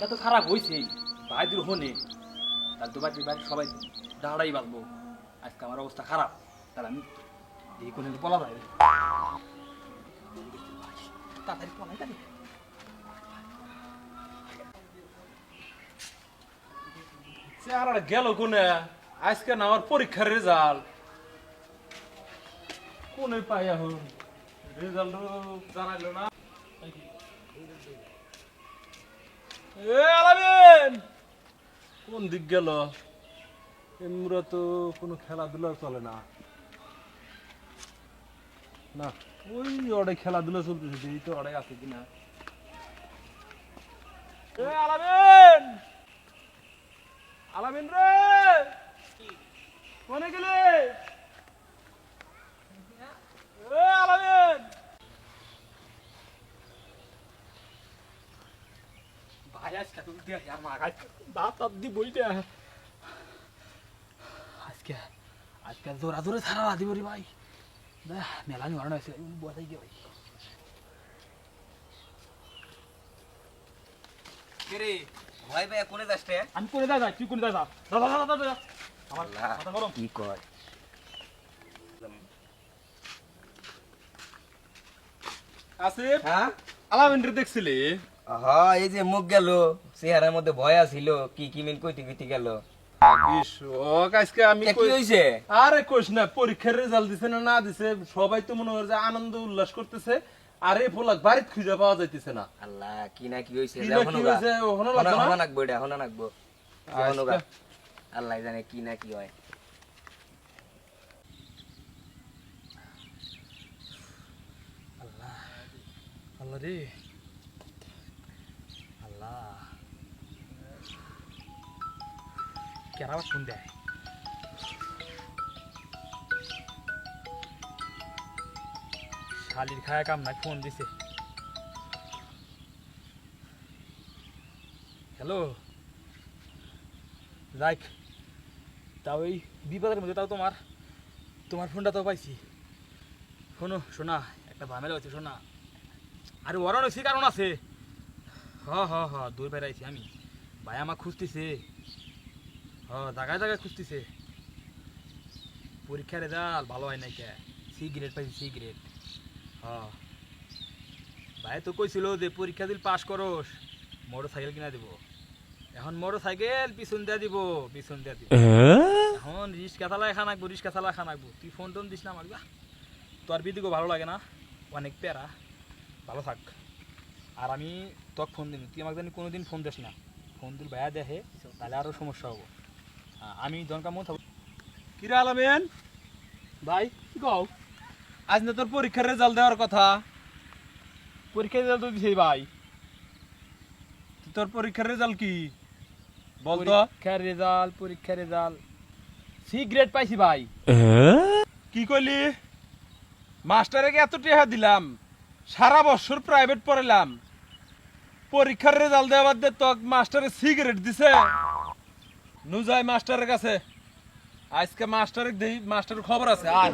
পরীক্ষা তো খারাপ হয়েছে ভাই দূর হনে তার তো বাড়ির বাড়ি সবাই দাঁড়াই বাঁচবো আজকে আমার অবস্থা খারাপ তাহলে আমি এই কোনে পলা যাই তাড়াতাড়ি পলাই তাড়ি চেহারাটা গেল কোনে আজকে না আমার পরীক্ষার রেজাল্ট কোনে পাই এখন রেজাল্ট জানাইলো না এ আলামিন কোন দিক গেল এমরা তো কোনো খেলাধুলা চলে না না ওই ওটাই খেলাধুলা চলতেছে এই তো ওটাই আছে কিনা এ আলামিন আলামিন রে কোনে গেলে এ আলামিন ভাই আজকে তুমি দেখ আমার দাঁত দি বইটা আজকে আজকে জোরা জোরে সারা দিব রে ভাই মেলা নি মারানো আছে বসাই গিয়ে ভাই রে ভয় ভাই কোনে যাস রে আমি কোনে যাই তুই কোনে যা দাদা আমার মাথা গরম কি কয় আসিফ হ্যাঁ আলামিন রে দেখছিলি হ্যাঁ এই যে মুখ গেল চেহারার মধ্যে ভয় আছিল কি কি মিন কইতে কইতে গেল শোক আজকে আমি কি হইছে আরে কইস না পরীক্ষার রেজাল্ট দিছে না না দিছে সবাই তো মনে হয় যে আনন্দ উল্লাস করতেছে আর এই ফলাক বাড়িতে খুঁজে পাওয়া যাইতেছে না আল্লাহ কি না কি হইছে কি না কি হয়েছে ওখানে লাগবে না? হনা নাকবো এটা হনা নাকবো আজকে আল্লাহ জানে কি না কি হয় আল্লাহ রে আল্লাহ কেরা ফোন দেয় শালির খায়া কাম নাই ফোন দিছে হ্যালো যাক তাও এই বিপদের মধ্যে তাও তোমার ফোনটা তো পাইছি শোনা একটা ঝামেলা হচ্ছে শোনা আরে ওরাও সে কারণ আছে হ দূর বেড়াইছি আমি ভাই আমাকে খুঁজতেছে জায়গায় জায়গায় খুঁজতেছে পরীক্ষার রেজাল্ট ভালো হয় নাই কে সিগারেট পাইছি সিগারেট ভাই তো কইছিল যে পরীক্ষা দিল পাস করস মোটর সাইকেল কিনা দিব এখন মোটর সাইকেল পিছন দিয়া দিব এখন রিক্সা চালায় খানাকবো তুই ফোন টোন দিস না আমার তোর বিদিকেও ভালো লাগে না অনেক প্যারা ভালো থাক আর আমি তোকে ফোন দিন তুই আমাকে জানি কোনোদিন ফোন দিস না ফোন দিল ভাইয়া দেখে তাহলে আরও সমস্যা হবো আমি দনকা মন থাকবো কিরা আলামিন ভাই কি কও আজ না তোর পরীক্ষার রেজাল্ট দেওয়ার কথা পরীক্ষা রেজাল্ট তো দিছি ভাই তোর পরীক্ষার রেজাল্ট কি বলতো পরীক্ষার রেজাল্ট সিগারেট পাইছি ভাই কি কইলি মাস্টারে এত টাকা দিলাম সারা বছর প্রাইভেট পড়ালাম পরীক্ষার রেজাল্ট দেওয়ার দে তো মাস্টারে সিগারেট দিছে নু যাই মাস্টারের কাছে আজকে মাস্টারের দেই মাস্টারের খবর আছে আর